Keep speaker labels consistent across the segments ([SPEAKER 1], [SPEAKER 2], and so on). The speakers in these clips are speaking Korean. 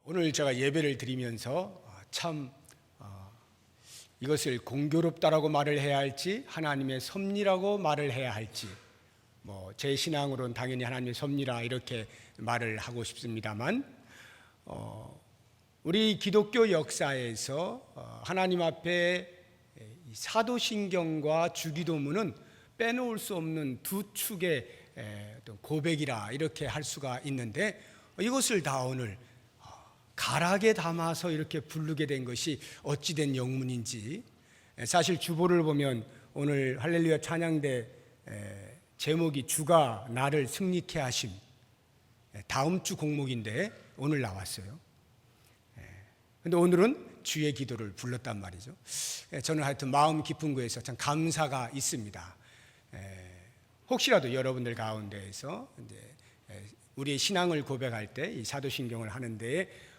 [SPEAKER 1] 오늘 제가 예배를 드리면서 이것을 공교롭다라고 말을 해야 할지 하나님의 섭리라고 말을 해야 할지 제 신앙으로는 당연히 하나님의 섭리라 이렇게 말을 하고 싶습니다만 우리 기독교 역사에서 하나님 앞에 사도신경과 주기도문은 빼놓을 수 없는 두 축의 어떤 고백이라 이렇게 할 수가 있는데 이것을 다 오늘 가락에 담아서 이렇게 부르게 된 것이 어찌된 영문인지 사실 주보를 보면 오늘 할렐루야 찬양대 제목이 주가 나를 승리케 하심 다음 주 곡목인데 오늘 나왔어요. 근데 오늘은 주의 기도를 불렀단 말이죠. 저는 하여튼 마음 깊은 곳에서 참 감사가 있습니다. 혹시라도 여러분들 가운데에서 이제 우리의 신앙을 고백할 때 이 사도신경을 하는데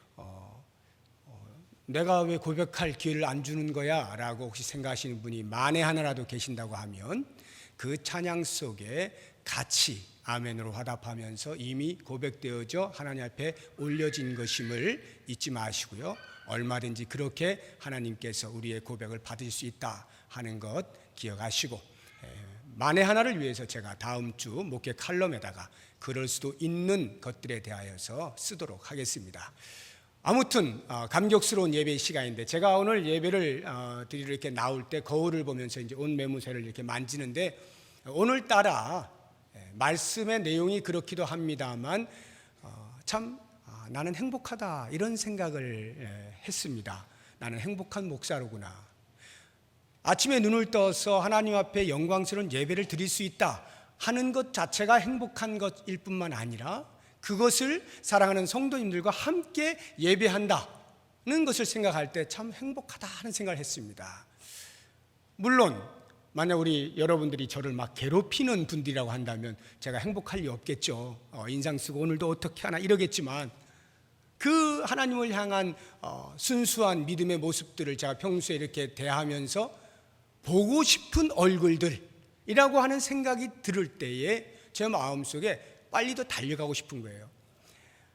[SPEAKER 1] 내가 왜 고백할 기회를 안 주는 거야? 라고 혹시 생각하시는 분이 만에 하나라도 계신다고 하면 그 찬양 속에 같이 아멘으로 화답하면서 이미 고백되어져 하나님 앞에 올려진 것임을 잊지 마시고요. 얼마든지 그렇게 하나님께서 우리의 고백을 받을 수 있다 하는 것 기억하시고 만에 하나를 위해서 제가 다음 주 목회 칼럼에다가 그럴 수도 있는 것들에 대하여서 쓰도록 하겠습니다. 아무튼 감격스러운 예배 시간인데 제가 오늘 예배를 드리러 이렇게 나올 때 거울을 보면서 이제 옷 매무새를 이렇게 만지는데 오늘따라 말씀의 내용이 그렇기도 합니다만 나는 행복하다 이런 생각을 했습니다. 나는 행복한 목사로구나. 아침에 눈을 떠서 하나님 앞에 영광스러운 예배를 드릴 수 있다 하는 것 자체가 행복한 것일 뿐만 아니라 그것을 사랑하는 성도님들과 함께 예배한다는 것을 생각할 때 참 행복하다 하는 생각을 했습니다. 물론 만약 우리 여러분들이 저를 막 괴롭히는 분들이라고 한다면 제가 행복할 리 없겠죠. 인상 쓰고 오늘도 어떻게 하나 이러겠지만 그 하나님을 향한 순수한 믿음의 모습들을 제가 평소에 이렇게 대하면서 보고 싶은 얼굴들이라고 하는 생각이 들을 때에 제 마음속에 빨리 더 달려가고 싶은 거예요.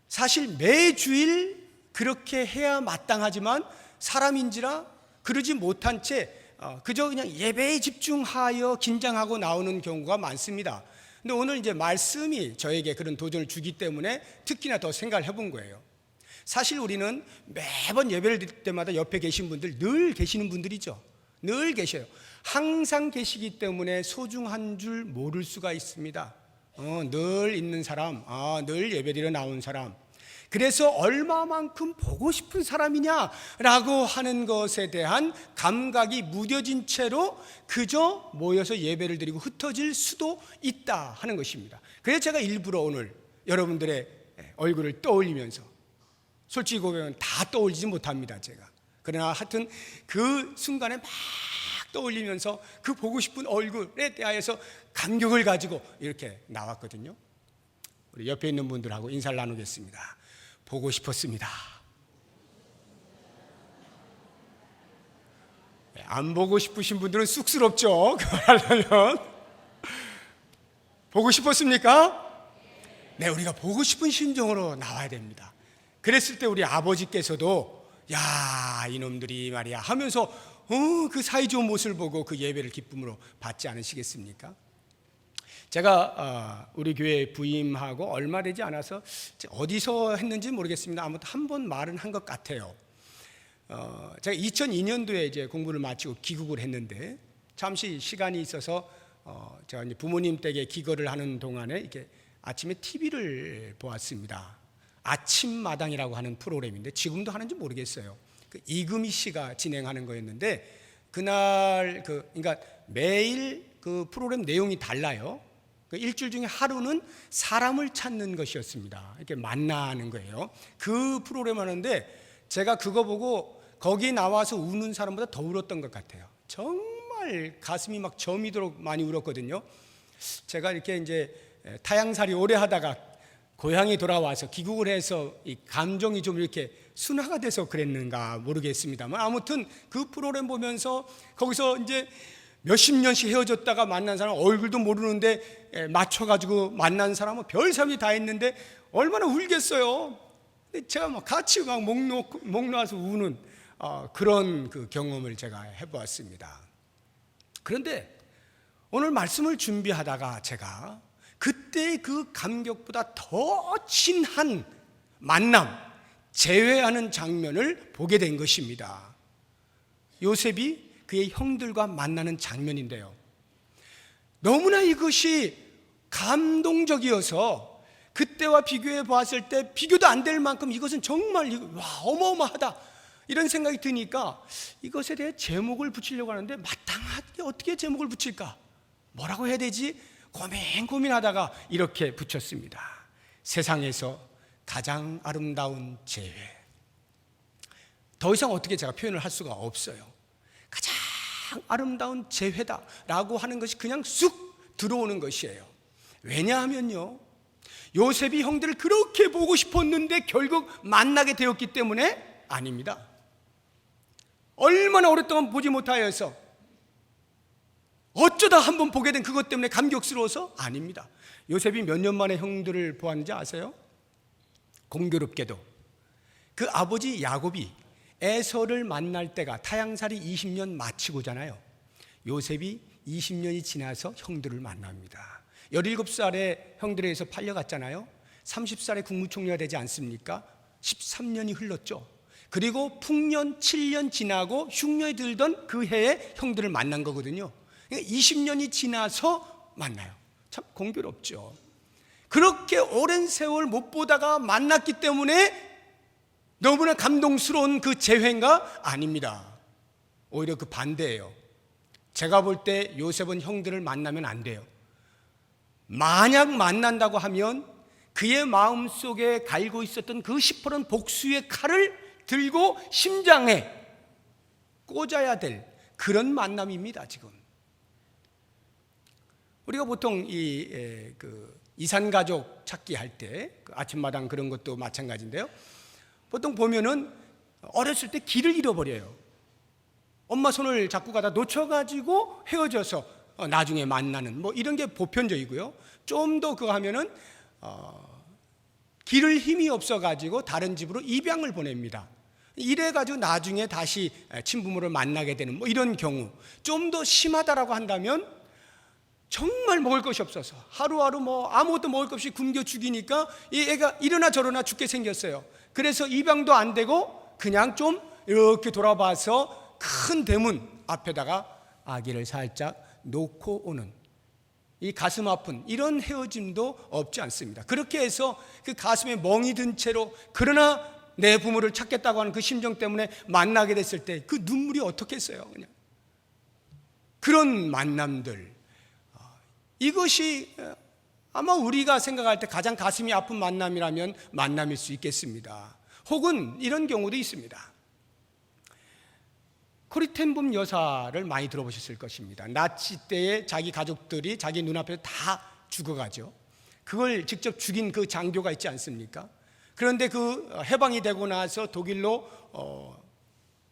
[SPEAKER 1] 사실 매주일 그렇게 해야 마땅하지만 사람인지라 그러지 못한 채 그저 그냥 예배에 집중하여 긴장하고 나오는 경우가 많습니다. 근데 오늘 이제 말씀이 저에게 그런 도전을 주기 때문에 특히나 더 생각을 해본 거예요. 사실 우리는 매번 예배를 드릴 때마다 옆에 계신 분들 늘 계시는 분들이죠. 늘 계셔요. 항상 계시기 때문에 소중한 줄 모를 수가 있습니다. 늘 있는 사람, 늘 예배드리러 나온 사람. 그래서 얼마만큼 보고 싶은 사람이냐라고 하는 것에 대한 감각이 무뎌진 채로 그저 모여서 예배를 드리고 흩어질 수도 있다 하는 것입니다. 그래서 제가 일부러 오늘 여러분들의 얼굴을 떠올리면서 솔직히 고백하면 다 떠올리지 못합니다, 제가. 그러나 하여튼 그 순간에 막 떠올리면서 그 보고 싶은 얼굴에 대하여서 감격을 가지고 이렇게 나왔거든요. 우리 옆에 있는 분들하고 인사를 나누겠습니다. 보고 싶었습니다. 안 보고 싶으신 분들은 쑥스럽죠. 그걸 하려면 보고 싶었습니까? 네, 우리가 보고 싶은 심정으로 나와야 됩니다. 그랬을 때 우리 아버지께서도 야 이놈들이 말이야 하면서 그 사이좋은 모습을 보고 그 예배를 기쁨으로 받지 않으시겠습니까? 제가 우리 교회 부임하고 얼마 되지 않아서 어디서 했는지 모르겠습니다. 아무튼 한 번 말은 한 것 같아요. 제가 2002년도에 이제 공부를 마치고 귀국을 했는데 잠시 시간이 있어서 제가 이제 부모님 댁에 기거를 하는 동안에 이렇게 아침에 TV를 보았습니다. 아침마당이라고 하는 프로그램인데 지금도 하는지 모르겠어요. 이금희 씨가 진행하는 거였는데 그날 그러니까 매일 그 프로그램 내용이 달라요. 일주일 중에 하루는 사람을 찾는 것이었습니다. 이렇게 만나는 거예요. 그 프로그램 하는데 제가 그거 보고 거기 나와서 우는 사람보다 더 울었던 것 같아요. 정말 가슴이 막 저미도록 많이 울었거든요. 제가 이렇게 이제 타향살이 오래 하다가 고향에 돌아와서 귀국을 해서 이 감정이 좀 이렇게 순화가 돼서 그랬는가 모르겠습니다만 아무튼 그 프로그램 보면서 거기서 이제 몇십 년씩 헤어졌다가 만난 사람 얼굴도 모르는데 맞춰가지고 만난 사람은 별 사람이 다 있는데 얼마나 울겠어요. 제가 막 같이 막 목 놓아서 우는 그런 그 경험을 제가 해보았습니다. 그런데 오늘 말씀을 준비하다가 제가 그때 그 감격보다 더 진한 만남, 재회하는 장면을 보게 된 것입니다. 요셉이 그의 형들과 만나는 장면인데요, 너무나 이것이 감동적이어서 그때와 비교해 보았을 때 비교도 안 될 만큼 이것은 정말 어마어마하다 이런 생각이 드니까 이것에 대해 제목을 붙이려고 하는데 마땅하게 어떻게 제목을 붙일까? 뭐라고 해야 되지? 고민하다가 이렇게 붙였습니다. 세상에서 가장 아름다운 재회. 더 이상 어떻게 제가 표현을 할 수가 없어요. 가장 아름다운 재회다라고 하는 것이 그냥 쑥 들어오는 것이에요. 왜냐하면요, 요셉이 형들을 그렇게 보고 싶었는데 결국 만나게 되었기 때문에 아닙니다. 얼마나 오랫동안 보지 못하여서 어쩌다 한번 보게 된 그것 때문에 감격스러워서 아닙니다. 요셉이 몇 년 만에 형들을 보았는지 아세요? 공교롭게도 그 아버지 야곱이 에서를 만날 때가 타향살이 20년 마치고잖아요. 요셉이 20년이 지나서 형들을 만납니다. 17살에 형들에게서 팔려갔잖아요. 30살에 국무총리가 되지 않습니까? 13년이 흘렀죠. 그리고 풍년 7년 지나고 흉년이 들던 그 해에 형들을 만난 거거든요. 20년이 지나서 만나요. 참 공교롭죠. 그렇게 오랜 세월 못 보다가 만났기 때문에 너무나 감동스러운 그 재회인가? 아닙니다. 오히려 그 반대예요. 제가 볼 때 요셉은 형들을 만나면 안 돼요. 만약 만난다고 하면 그의 마음속에 갈고 있었던 그 시퍼런 복수의 칼을 들고 심장에 꽂아야 될 그런 만남입니다. 지금 우리가 보통 이산가족 찾기 할 때 아침마당 그런 것도 마찬가지인데요, 보통 보면은 어렸을 때 길을 잃어버려요. 엄마 손을 잡고 가다 놓쳐가지고 헤어져서 나중에 만나는 뭐 이런 게 보편적이고요. 좀 더 그거 하면은 기를 힘이 없어가지고 다른 집으로 입양을 보냅니다. 이래가지고 나중에 다시 친부모를 만나게 되는 뭐 이런 경우. 좀 더 심하다라고 한다면 정말 먹을 것이 없어서 하루하루 뭐 아무것도 먹을 것 없이 굶겨 죽이니까 이 애가 이러나 저러나 죽게 생겼어요. 그래서 입양도 안 되고 그냥 좀 이렇게 돌아봐서 큰 대문 앞에다가 아기를 살짝 놓고 오는, 이 가슴 아픈 이런 헤어짐도 없지 않습니다. 그렇게 해서 그 가슴에 멍이 든 채로 그러나 내 부모를 찾겠다고 하는 그 심정 때문에 만나게 됐을 때 그 눈물이 어떻겠어요. 그냥 그런 만남들, 이것이 아마 우리가 생각할 때 가장 가슴이 아픈 만남이라면 만남일 수 있겠습니다. 혹은 이런 경우도 있습니다. 코리텐범 여사를 많이 들어보셨을 것입니다. 나치 때에 자기 가족들이 자기 눈앞에서 다 죽어가죠. 그걸 직접 죽인 그 장교가 있지 않습니까? 그런데 그 해방이 되고 나서 독일로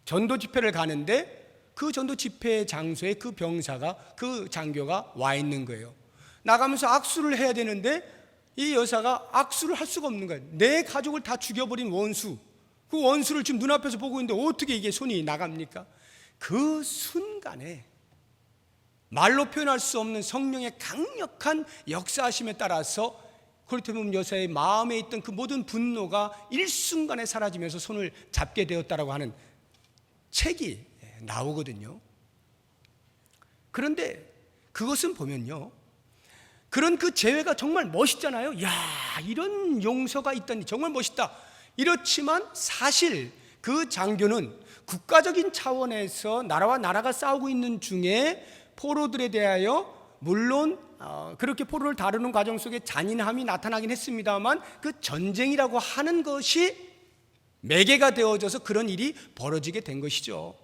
[SPEAKER 1] 전도 집회를 가는데 그 전도 집회 장소에 그 병사가, 그 장교가 와 있는 거예요. 나가면서 악수를 해야 되는데 이 여사가 악수를 할 수가 없는 거예요. 내 가족을 다 죽여버린 원수, 그 원수를 지금 눈앞에서 보고 있는데 어떻게 이게 손이 나갑니까? 그 순간에 말로 표현할 수 없는 성령의 강력한 역사하심에 따라서 코리텐범 여사의 마음에 있던 그 모든 분노가 일순간에 사라지면서 손을 잡게 되었다라고 하는 책이 나오거든요. 그런데 그것은 보면요, 그런 그 재회가 정말 멋있잖아요. 야, 이런 용서가 있다니 정말 멋있다. 이렇지만 사실 그 장교는 국가적인 차원에서 나라와 나라가 싸우고 있는 중에 포로들에 대하여 물론 그렇게 포로를 다루는 과정 속에 잔인함이 나타나긴 했습니다만 그 전쟁이라고 하는 것이 매개가 되어져서 그런 일이 벌어지게 된 것이죠.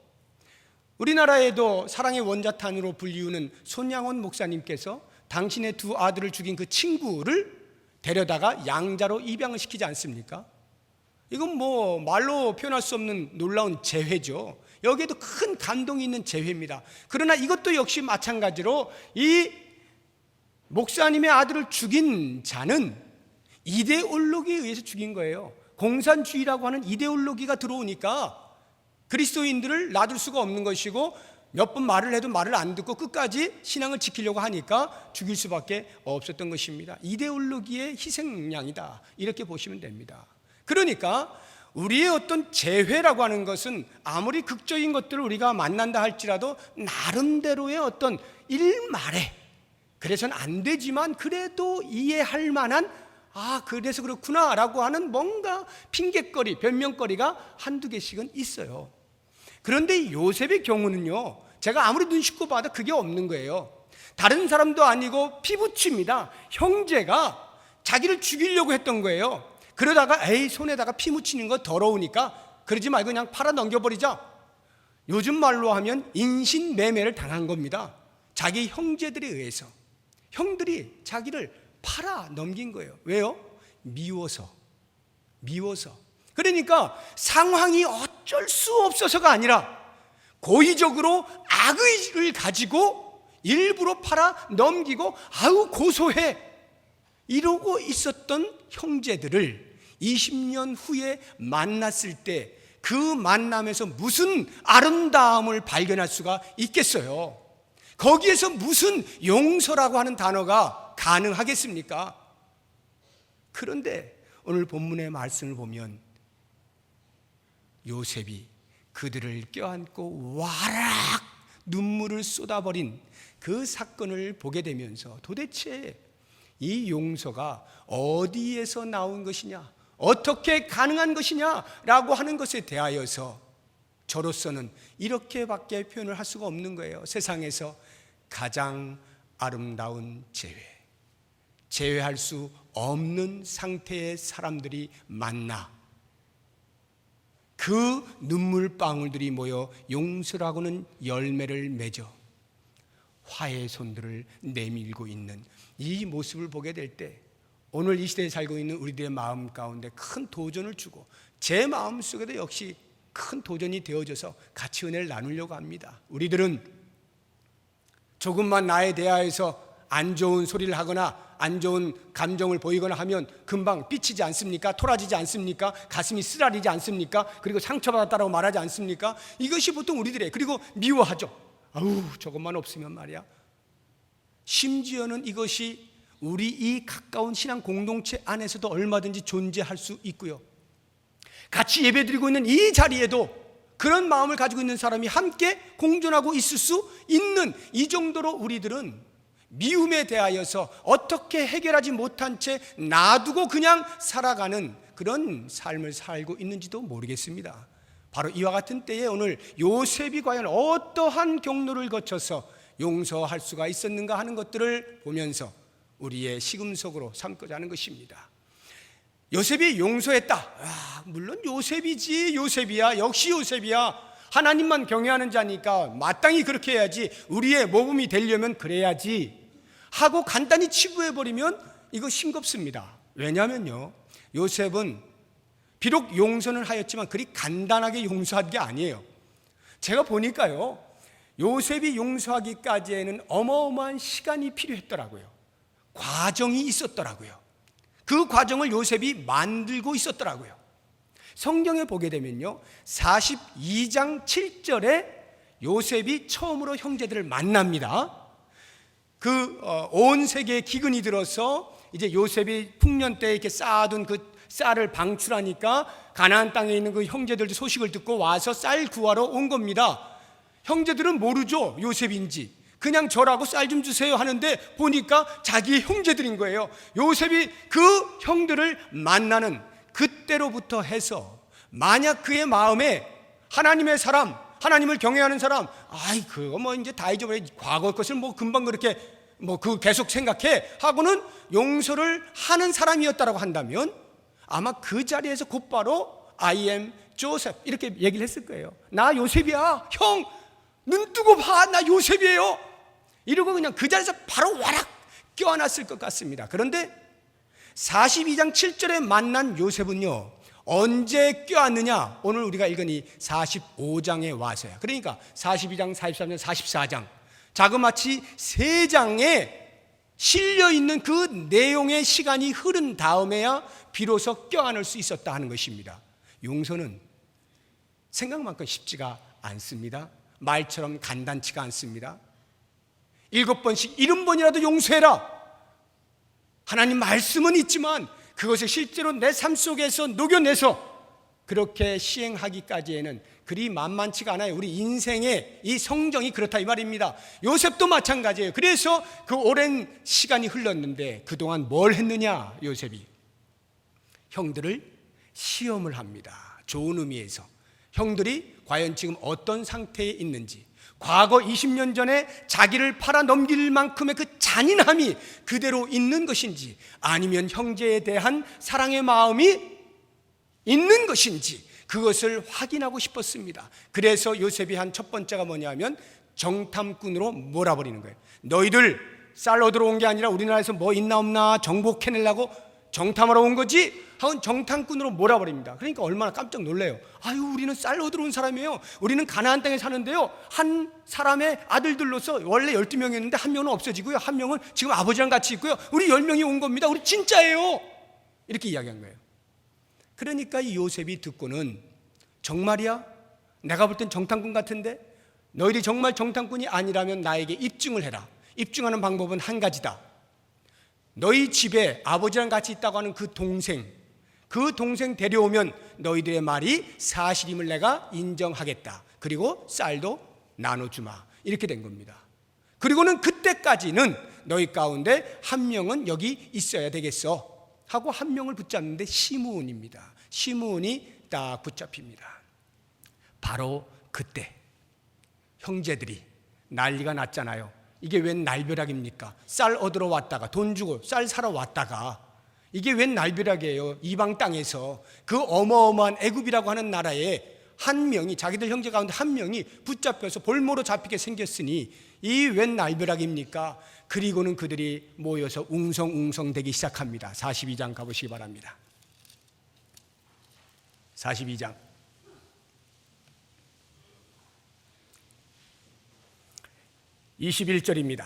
[SPEAKER 1] 우리나라에도 사랑의 원자탄으로 불리우는 손양원 목사님께서 당신의 두 아들을 죽인 그 친구를 데려다가 양자로 입양을 시키지 않습니까? 이건 뭐 말로 표현할 수 없는 놀라운 재회죠. 여기에도 큰 감동이 있는 재회입니다. 그러나 이것도 역시 마찬가지로 이 목사님의 아들을 죽인 자는 이데올로기에 의해서 죽인 거예요. 공산주의라고 하는 이데올로기가 들어오니까 그리스도인들을 놔둘 수가 없는 것이고, 몇 번 말을 해도 말을 안 듣고 끝까지 신앙을 지키려고 하니까 죽일 수밖에 없었던 것입니다. 이데올로기의 희생양이다, 이렇게 보시면 됩니다. 그러니까 우리의 어떤 재회라고 하는 것은 아무리 극적인 것들을 우리가 만난다 할지라도 나름대로의 어떤 일말에, 그래서는 안 되지만 그래도 이해할 만한, 그래서 그렇구나 라고 하는 뭔가 핑곗거리, 변명거리가 한두 개씩은 있어요. 그런데 요셉의 경우는요, 제가 아무리 눈 씻고 봐도 그게 없는 거예요. 다른 사람도 아니고 피부치입니다. 형제가 자기를 죽이려고 했던 거예요. 그러다가 손에다가 피 묻히는 거 더러우니까 그러지 말고 그냥 팔아 넘겨버리자. 요즘 말로 하면 인신매매를 당한 겁니다. 자기 형제들에 의해서. 형들이 자기를 팔아 넘긴 거예요. 왜요? 미워서. 그러니까 상황이 어쩔 수 없어서가 아니라 고의적으로 악의를 가지고 일부러 팔아 넘기고 고소해 이러고 있었던 형제들을 20년 후에 만났을 때 그 만남에서 무슨 아름다움을 발견할 수가 있겠어요? 거기에서 무슨 용서라고 하는 단어가 가능하겠습니까? 그런데 오늘 본문의 말씀을 보면 요셉이 그들을 껴안고 와락 눈물을 쏟아버린 그 사건을 보게 되면서 도대체 이 용서가 어디에서 나온 것이냐, 어떻게 가능한 것이냐라고 하는 것에 대하여서 저로서는 이렇게밖에 표현을 할 수가 없는 거예요. 세상에서 가장 아름다운 재회할 수 없는 상태의 사람들이 만나 그 눈물방울들이 모여 용서라고는 열매를 맺어 화해의 손들을 내밀고 있는 이 모습을 보게 될 때 오늘 이 시대에 살고 있는 우리들의 마음 가운데 큰 도전을 주고 제 마음속에도 역시 큰 도전이 되어져서 같이 은혜를 나누려고 합니다. 우리들은 조금만 나에 대하여서 안 좋은 소리를 하거나 안 좋은 감정을 보이거나 하면 금방 삐치지 않습니까? 토라지지 않습니까? 가슴이 쓰라리지 않습니까? 그리고 상처받았다라고 말하지 않습니까? 이것이 보통 우리들의, 그리고 미워하죠. 저것만 없으면 말이야. 심지어는 이것이 우리 이 가까운 신앙 공동체 안에서도 얼마든지 존재할 수 있고요. 같이 예배드리고 있는 이 자리에도 그런 마음을 가지고 있는 사람이 함께 공존하고 있을 수 있는 이 정도로 우리들은 미움에 대하여서 어떻게 해결하지 못한 채 놔두고 그냥 살아가는 그런 삶을 살고 있는지도 모르겠습니다. 바로 이와 같은 때에 오늘 요셉이 과연 어떠한 경로를 거쳐서 용서할 수가 있었는가 하는 것들을 보면서 우리의 시금석으로 삼고자 하는 것입니다. 요셉이 용서했다. 물론 요셉이야. 역시 요셉이야. 하나님만 경외하는 자니까 마땅히 그렇게 해야지, 우리의 모범이 되려면 그래야지 하고 간단히 치부해버리면 이거 싱겁습니다. 왜냐하면요, 요셉은 비록 용서는 하였지만 그리 간단하게 용서한 게 아니에요. 제가 보니까요, 요셉이 용서하기까지에는 어마어마한 시간이 필요했더라고요. 과정이 있었더라고요. 그 과정을 요셉이 만들고 있었더라고요. 성경에 보게 되면요, 42장 7절에 요셉이 처음으로 형제들을 만납니다. 온 세계에 기근이 들어서 이제 요셉이 풍년 때 이렇게 쌓아둔 그 쌀을 방출하니까 가나안 땅에 있는 그 형제들도 소식을 듣고 와서 쌀 구하러 온 겁니다. 형제들은 모르죠, 요셉인지. 그냥 저라고 쌀 좀 주세요 하는데 보니까 자기의 형제들인 거예요. 요셉이 그 형들을 만나는 그때로부터 해서 만약 그의 마음에 하나님의 사람, 하나님을 경외하는 사람, 그거 이제 다 잊어버려, 과거 것을 금방 그렇게 계속 생각해 하고는 용서를 하는 사람이었다라고 한다면 아마 그 자리에서 곧바로 I am Joseph 이렇게 얘기를 했을 거예요. 나 요셉이야. 형, 눈 뜨고 봐. 나 요셉이에요. 이러고 그냥 그 자리에서 바로 와락 껴안았을 것 같습니다. 그런데 42장 7절에 만난 요셉은요, 언제 껴안느냐? 오늘 우리가 읽은 이 45장에 와서야. 그러니까 42장, 43장, 44장 자그마치 3장의 실려 있는 그 내용의 시간이 흐른 다음에야 비로소 껴안을 수 있었다 하는 것입니다. 용서는 생각만큼 쉽지가 않습니다. 말처럼 간단치가 않습니다. 7번씩 70번이라도 용서해라. 하나님 말씀은 있지만 그것을 실제로 내 삶 속에서 녹여내서 그렇게 시행하기까지에는 그리 만만치가 않아요. 우리 인생의 이 성정이 그렇다 이 말입니다. 요셉도 마찬가지예요. 그래서 그 오랜 시간이 흘렀는데 그동안 뭘 했느냐? 요셉이 형들을 시험을 합니다. 좋은 의미에서 형들이 과연 지금 어떤 상태에 있는지, 과거 20년 전에 자기를 팔아 넘길 만큼의 그 잔인함이 그대로 있는 것인지, 아니면 형제에 대한 사랑의 마음이 있는 것인지 그것을 확인하고 싶었습니다. 그래서 요셉이 한 첫 번째가 뭐냐면 정탐꾼으로 몰아버리는 거예요. 너희들 쌀 얻으러 온 게 아니라 우리나라에서 뭐 있나 없나 정보 캐내려고 정탐하러 온 거지? 하고 정탐꾼으로 몰아버립니다. 그러니까 얼마나 깜짝 놀래요. 아유, 우리는 쌀 얻으러 온 사람이에요. 우리는 가나안 땅에 사는데요, 한 사람의 아들들로서 원래 12명이었는데 한 명은 없어지고요, 한 명은 지금 아버지랑 같이 있고요, 우리 10명이 온 겁니다. 우리 진짜예요. 이렇게 이야기한 거예요. 그러니까 이 요셉이 듣고는 정말이야? 내가 볼 땐 정탐꾼 같은데? 너희들이 정말 정탐꾼이 아니라면 나에게 입증을 해라. 입증하는 방법은 한 가지다. 너희 집에 아버지랑 같이 있다고 하는 그 동생 데려오면 너희들의 말이 사실임을 내가 인정하겠다. 그리고 쌀도 나눠주마. 이렇게 된 겁니다. 그리고는 그때까지는 너희 가운데 한 명은 여기 있어야 되겠어 하고 한 명을 붙잡는데 시므온입니다. 시므온이 딱 붙잡힙니다. 바로 그때 형제들이 난리가 났잖아요. 이게 웬 날벼락입니까? 쌀 얻으러 왔다가 돈 주고 쌀 사러 왔다가 이게 웬 날벼락이에요? 이방 땅에서 그 어마어마한 애굽이라고 하는 나라에 한 명이, 자기들 형제 가운데 한 명이 붙잡혀서 볼모로 잡히게 생겼으니 이 웬 날벼락입니까? 그리고는 그들이 모여서 웅성웅성 되기 시작합니다. 42장 가보시기 바랍니다. 42장 21절입니다.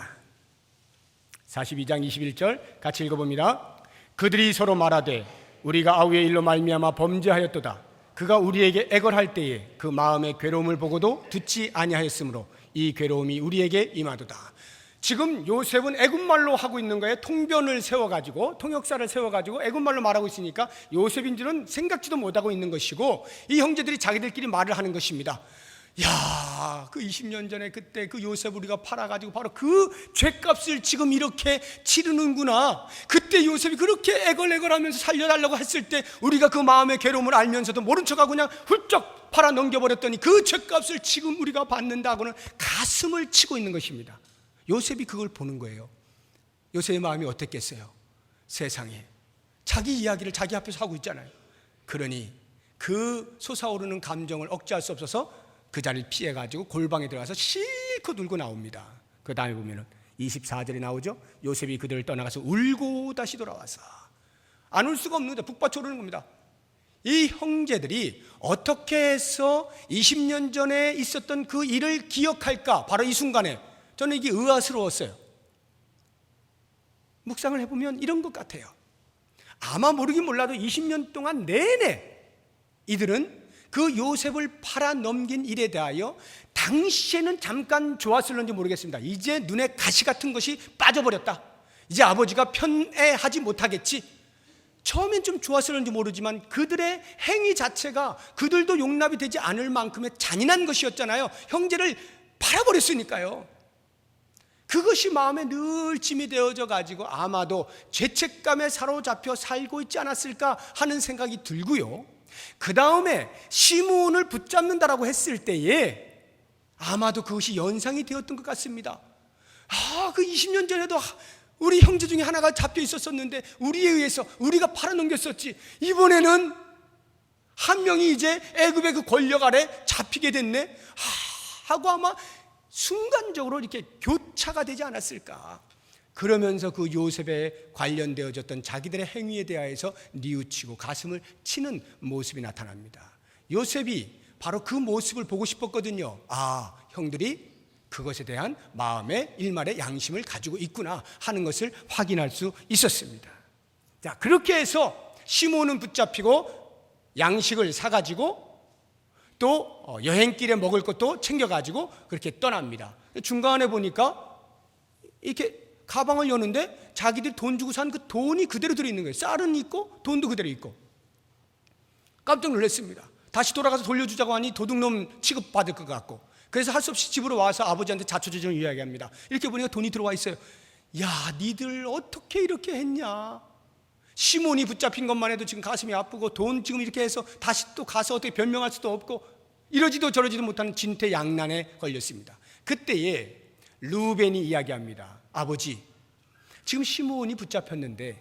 [SPEAKER 1] 42장 21절 같이 읽어봅니다. 그들이 서로 말하되 우리가 아우의 일로 말미암아 범죄하였도다. 그가 우리에게 애걸할 때에 그 마음의 괴로움을 보고도 듣지 아니하였으므로 이 괴로움이 우리에게 임하도다. 지금 요셉은 애굽말로 하고 있는 거예요. 통변을 세워가지고, 통역사를 세워가지고 애굽말로 말하고 있으니까 요셉인지는 생각지도 못하고 있는 것이고, 이 형제들이 자기들끼리 말을 하는 것입니다. 야, 그 20년 전에 그때 그 요셉 우리가 팔아가지고 바로 그 죗값을 지금 이렇게 치르는구나. 그때 요셉이 그렇게 애걸애걸하면서 살려달라고 했을 때 우리가 그 마음의 괴로움을 알면서도 모른 척하고 그냥 훌쩍 팔아 넘겨버렸더니 그 죗값을 지금 우리가 받는다고는 가슴을 치고 있는 것입니다. 요셉이 그걸 보는 거예요. 요셉의 마음이 어땠겠어요? 세상에 자기 이야기를 자기 앞에서 하고 있잖아요. 그러니 그 솟아오르는 감정을 억제할 수 없어서 그 자리를 피해가지고 골방에 들어가서 실컷 울고 나옵니다. 그 다음에 보면은 24절이 나오죠. 요셉이 그들을 떠나가서 울고 다시 돌아와서, 안 울 수가 없는 거죠. 북받쳐 오르는 겁니다. 이 형제들이 어떻게 해서 20년 전에 있었던 그 일을 기억할까? 바로 이 순간에 저는 이게 의아스러웠어요. 묵상을 해보면 이런 것 같아요. 아마 모르긴 몰라도 20년 동안 내내 이들은 그 요셉을 팔아 넘긴 일에 대하여 당시에는 잠깐 좋았을런지 모르겠습니다. 이제 눈에 가시 같은 것이 빠져버렸다. 이제 아버지가 편애하지 못하겠지. 처음엔 좀 좋았을런지 모르지만 그들의 행위 자체가 그들도 용납이 되지 않을 만큼의 잔인한 것이었잖아요. 형제를 팔아버렸으니까요. 그것이 마음에 늘 짐이 되어져 가지고 아마도 죄책감에 사로잡혀 살고 있지 않았을까 하는 생각이 들고요. 그 다음에 시므온을 붙잡는다라고 했을 때에 아마도 그것이 연상이 되었던 것 같습니다. 그 20년 전에도 우리 형제 중에 하나가 잡혀 있었었는데 우리에 의해서 우리가 팔아넘겼었지. 이번에는 한 명이 이제 애굽의 그 권력 아래 잡히게 됐네 하고 아마 순간적으로 이렇게 교차가 되지 않았을까. 그러면서 그 요셉에 관련되어졌던 자기들의 행위에 대하여서 뉘우치고 가슴을 치는 모습이 나타납니다. 요셉이 바로 그 모습을 보고 싶었거든요. 형들이 그것에 대한 마음의 일말의 양심을 가지고 있구나 하는 것을 확인할 수 있었습니다. 자, 그렇게 해서 시몬은 붙잡히고 양식을 사가지고 또 여행길에 먹을 것도 챙겨가지고 그렇게 떠납니다. 중간에 보니까 이렇게 가방을 여는데 자기들이 돈 주고 산 그 돈이 그대로 들어있는 거예요. 쌀은 있고 돈도 그대로 있고. 깜짝 놀랐습니다. 다시 돌아가서 돌려주자고 하니 도둑놈 취급받을 것 같고, 그래서 할 수 없이 집으로 와서 아버지한테 자초지종을 이야기합니다. 이렇게 보니까 돈이 들어와 있어요. 야, 니들 어떻게 이렇게 했냐. 시몬이 붙잡힌 것만 해도 지금 가슴이 아프고 돈 지금 이렇게 해서 다시 또 가서 어떻게 변명할 수도 없고 이러지도 저러지도 못하는 진퇴양난에 걸렸습니다. 그때에 루벤이 이야기합니다. 아버지, 지금 시몬이 붙잡혔는데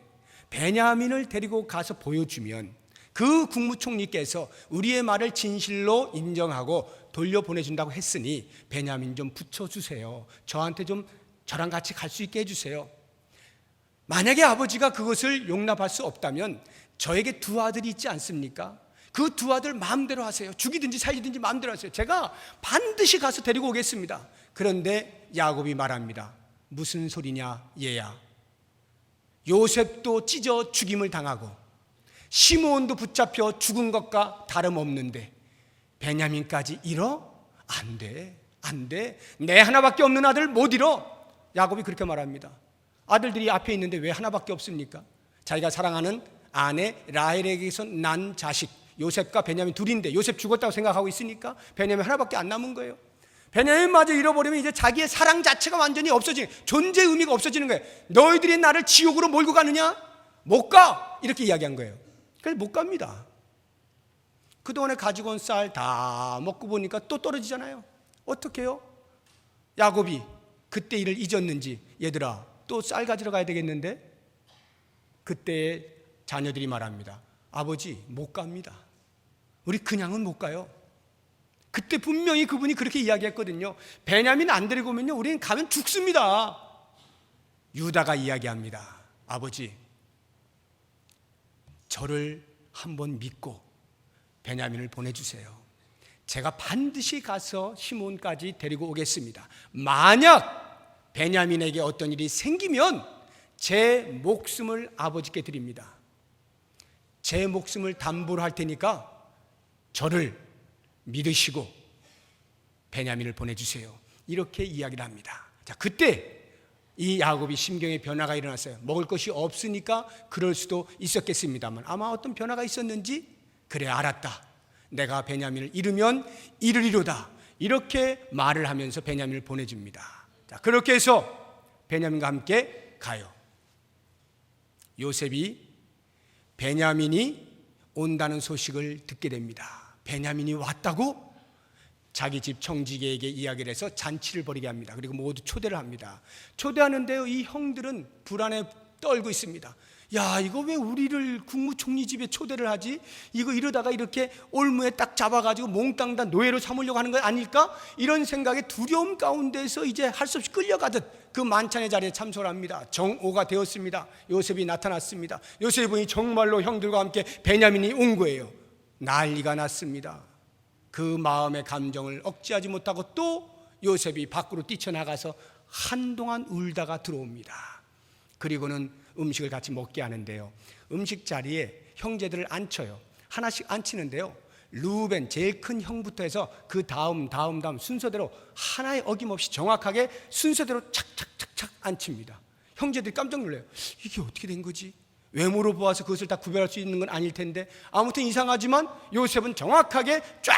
[SPEAKER 1] 베냐민을 데리고 가서 보여주면 그 국무총리께서 우리의 말을 진실로 인정하고 돌려보내준다고 했으니 베냐민 좀 붙여주세요. 저한테 좀 저랑 같이 갈 수 있게 해주세요. 만약에 아버지가 그것을 용납할 수 없다면 저에게 두 아들이 있지 않습니까? 그 두 아들 마음대로 하세요. 죽이든지 살리든지 마음대로 하세요. 제가 반드시 가서 데리고 오겠습니다. 그런데 야곱이 말합니다. 무슨 소리냐 얘야. 요셉도 찢어 죽임을 당하고 시므온도 붙잡혀 죽은 것과 다름없는데 베냐민까지 잃어? 안 돼, 안 돼. 내 하나밖에 없는 아들 못 잃어. 야곱이 그렇게 말합니다. 아들들이 앞에 있는데 왜 하나밖에 없습니까? 자기가 사랑하는 아내 라헬에게서 난 자식 요셉과 베냐민 둘인데 요셉 죽었다고 생각하고 있으니까 베냐민 하나밖에 안 남은 거예요. 베냐민마저 잃어버리면 이제 자기의 사랑 자체가 완전히 없어지는, 존재 의미가 없어지는 거예요. 너희들이 나를 지옥으로 몰고 가느냐? 못 가! 이렇게 이야기한 거예요. 그래서 못 갑니다. 그동안에 가지고 온 쌀 다 먹고 보니까 또 떨어지잖아요. 어떻게 해요? 야곱이 그때 일을 잊었는지 얘들아 또 쌀 가지러 가야 되겠는데, 그때 자녀들이 말합니다. 아버지 못 갑니다. 우리 그냥은 못 가요. 그때 분명히 그분이 그렇게 이야기했거든요. 베냐민 안 데리고 오면요 우리는 가면 죽습니다. 유다가 이야기합니다. 아버지 저를 한번 믿고 베냐민을 보내주세요. 제가 반드시 가서 시몬까지 데리고 오겠습니다. 만약 베냐민에게 어떤 일이 생기면 제 목숨을 아버지께 드립니다. 제 목숨을 담보로 할 테니까 저를 믿으시고 베냐민을 보내주세요. 이렇게 이야기를 합니다. 자, 그때 이 야곱이 심경의 변화가 일어났어요. 먹을 것이 없으니까 그럴 수도 있었겠습니다만 아마 어떤 변화가 있었는지, 그래 알았다. 내가 베냐민을 잃으면 이르리로다. 이렇게 말을 하면서 베냐민을 보내줍니다. 자, 그렇게 해서 베냐민과 함께 가요. 요셉이 베냐민이 온다는 소식을 듣게 됩니다. 베냐민이 왔다고 자기 집 청지기에게 이야기를 해서 잔치를 벌이게 합니다. 그리고 모두 초대를 합니다. 초대하는데요 이 형들은 불안에 떨고 있습니다. 야, 이거 왜 우리를 국무총리 집에 초대를 하지? 이거 이러다가 이렇게 올무에 딱 잡아가지고 몽땅 다 노예로 삼으려고 하는 거 아닐까? 이런 생각에 두려움 가운데서 이제 할 수 없이 끌려가듯 그 만찬의 자리에 참석을 합니다. 정오가 되었습니다. 요셉이 나타났습니다. 요셉이 보니 정말로 형들과 함께 베냐민이 온 거예요. 난리가 났습니다. 그 마음의 감정을 억제하지 못하고 또 요셉이 밖으로 뛰쳐나가서 한동안 울다가 들어옵니다. 그리고는 음식을 같이 먹게 하는데요, 음식 자리에 형제들을 앉혀요. 하나씩 앉히는데요, 루벤 제일 큰 형부터 해서 그 다음 순서대로 하나의 어김없이 정확하게 순서대로 착착착착 앉힙니다. 형제들이 깜짝 놀라요. 이게 어떻게 된 거지? 외모로 보아서 그것을 다 구별할 수 있는 건 아닐 텐데 아무튼 이상하지만 요셉은 정확하게 쫙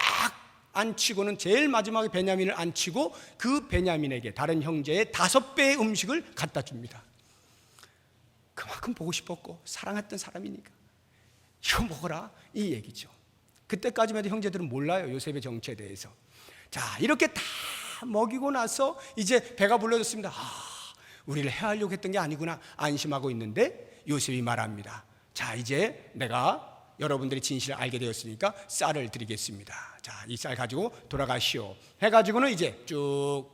[SPEAKER 1] 앉히고는 제일 마지막에 베냐민을 앉히고 그 베냐민에게 다른 형제의 5배의 음식을 갖다 줍니다. 그만큼 보고 싶었고 사랑했던 사람이니까 이거 먹어라 이 얘기죠. 그때까지만 해도 형제들은 몰라요, 요셉의 정체에 대해서. 자, 이렇게 다 먹이고 나서 이제 배가 불러졌습니다. 우리를 해하려고 했던 게 아니구나 안심하고 있는데 요셉이 말합니다. 자, 이제 내가 여러분들이 진실을 알게 되었으니까 쌀을 드리겠습니다. 자, 이 쌀 가지고 돌아가시오 해가지고는 이제 쭉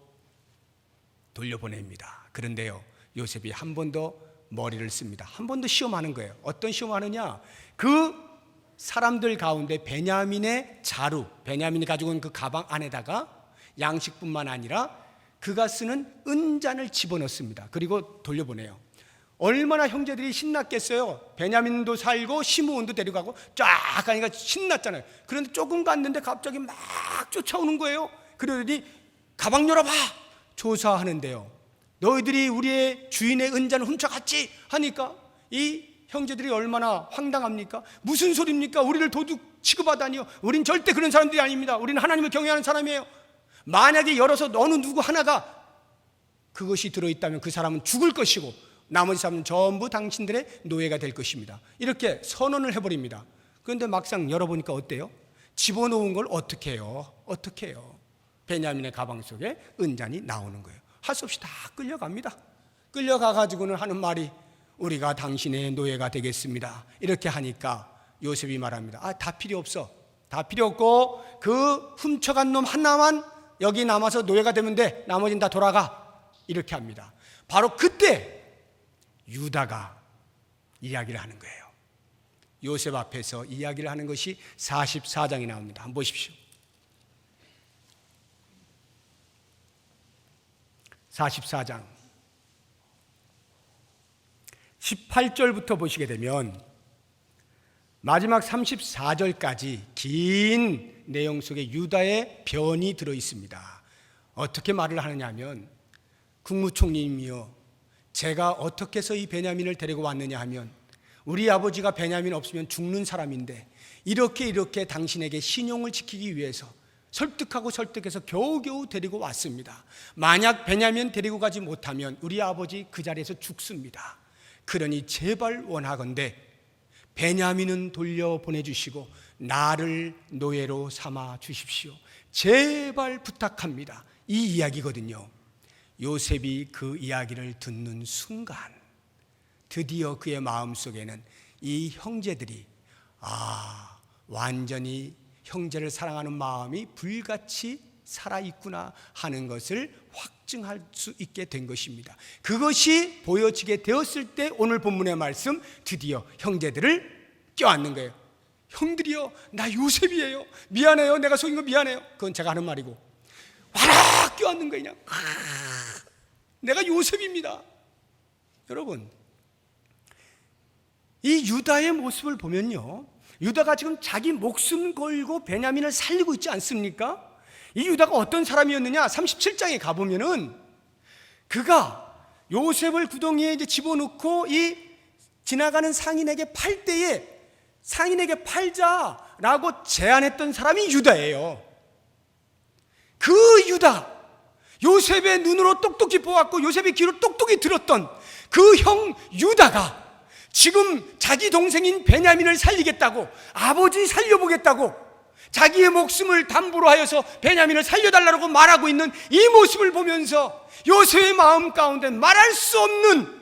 [SPEAKER 1] 돌려보냅니다. 그런데요, 요셉이 한 번 더 머리를 씁니다. 한 번 더 시험하는 거예요. 어떤 시험하느냐, 그 사람들 가운데 베냐민의 자루, 베냐민이 가지고 온 그 가방 안에다가 양식뿐만 아니라 그가 쓰는 은잔을 집어넣습니다. 그리고 돌려보내요. 얼마나 형제들이 신났겠어요. 베냐민도 살고 시므온도 데려가고 쫙 가니까 신났잖아요. 그런데 조금 갔는데 갑자기 막 쫓아오는 거예요. 그러더니 가방 열어봐 조사하는데요. 너희들이 우리의 주인의 은잔을 훔쳐갔지 하니까 이 형제들이 얼마나 황당합니까? 무슨 소리입니까? 우리를 도둑 취급하다니요. 우린 절대 그런 사람들이 아닙니다. 우리는 하나님을 경외하는 사람이에요. 만약에 열어서 어느 누구 하나가 그것이 들어있다면 그 사람은 죽을 것이고 나머지 사람은 전부 당신들의 노예가 될 것입니다. 이렇게 선언을 해버립니다. 그런데 막상 열어보니까 어때요? 집어넣은 걸 어떻게 해요? 어떻게 해요? 베냐민의 가방 속에 은잔이 나오는 거예요. 할 수 없이 다 끌려갑니다. 끌려가가지고는 하는 말이 우리가 당신의 노예가 되겠습니다. 이렇게 하니까 요셉이 말합니다. 다 필요 없어. 다 필요 없고 그 훔쳐간 놈 하나만 여기 남아서 노예가 되면 돼. 나머지는 다 돌아가. 이렇게 합니다. 바로 그때 유다가 이야기를 하는 거예요. 요셉 앞에서 이야기를 하는 것이 44장이 나옵니다. 한번 보십시오. 44장 18절부터 보시게 되면 마지막 34절까지 긴 내용 속에 유다의 변이 들어 있습니다. 어떻게 말을 하느냐 하면 국무총리님이요, 제가 어떻게 해서 이 베냐민을 데리고 왔느냐 하면 우리 아버지가 베냐민 없으면 죽는 사람인데 이렇게 당신에게 신용을 지키기 위해서 설득하고 설득해서 겨우겨우 데리고 왔습니다. 만약 베냐민 데리고 가지 못하면 우리 아버지 그 자리에서 죽습니다. 그러니 제발 원하건대 베냐민은 돌려보내주시고 나를 노예로 삼아 주십시오. 제발 부탁합니다. 이 이야기거든요. 요셉이 그 이야기를 듣는 순간 드디어 그의 마음속에는 이 형제들이 완전히 형제를 사랑하는 마음이 불같이 살아있구나 하는 것을 확증할 수 있게 된 것입니다. 그것이 보여지게 되었을 때 오늘 본문의 말씀, 드디어 형제들을 껴안는 거예요. 형들이요, 나 요셉이에요. 미안해요. 내가 속인 거 미안해요. 그건 제가 하는 말이고, 와라 껴안는 거예요. 그냥 내가 요셉입니다. 여러분, 이 유다의 모습을 보면요, 유다가 지금 자기 목숨 걸고 베냐민을 살리고 있지 않습니까? 이 유다가 어떤 사람이었느냐? 37장에 가보면은 그가 요셉을 구덩이에 이제 집어넣고 이 지나가는 상인에게 팔 때에 상인에게 팔자라고 제안했던 사람이 유다예요. 그 유다, 요셉의 눈으로 똑똑히 보았고 요셉의 귀로 똑똑히 들었던 그 형 유다가 지금 자기 동생인 베냐민을 살리겠다고, 아버지 살려보겠다고 자기의 목숨을 담보로 하여서 베냐민을 살려달라고 말하고 있는 이 모습을 보면서 요셉의 마음 가운데 말할 수 없는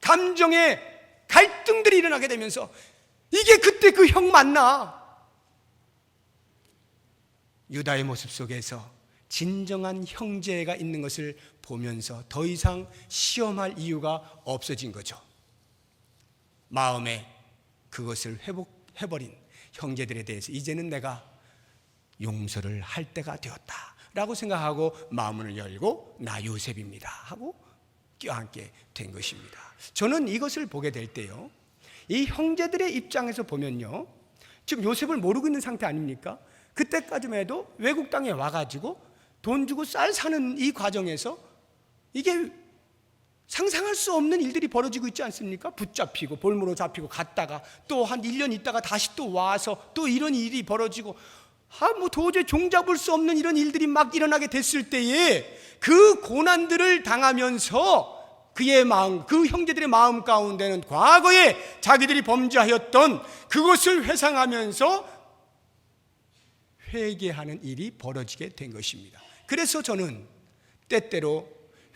[SPEAKER 1] 감정의 갈등들이 일어나게 되면서 이게 그때 그 형 맞나? 유다의 모습 속에서 진정한 형제가 있는 것을 보면서 더 이상 시험할 이유가 없어진 거죠. 마음에 그것을 회복해버린 형제들에 대해서 이제는 내가 용서를 할 때가 되었다 라고 생각하고 마음을 열고 나 요셉입니다 하고 껴안게 된 것입니다. 저는 이것을 보게 될 때요, 이 형제들의 입장에서 보면요, 지금 요셉을 모르고 있는 상태 아닙니까? 그때까지만 해도 외국 땅에 와가지고 돈 주고 쌀 사는 이 과정에서 이게 상상할 수 없는 일들이 벌어지고 있지 않습니까? 붙잡히고 볼모로 잡히고 갔다가 또 한 1년 있다가 다시 또 와서 또 이런 일이 벌어지고 도저히 종잡을 수 없는 이런 일들이 막 일어나게 됐을 때에 그 고난들을 당하면서 그의 마음, 그 형제들의 마음 가운데는 과거에 자기들이 범죄하였던 그것을 회상하면서 회개하는 일이 벌어지게 된 것입니다. 그래서 저는 때때로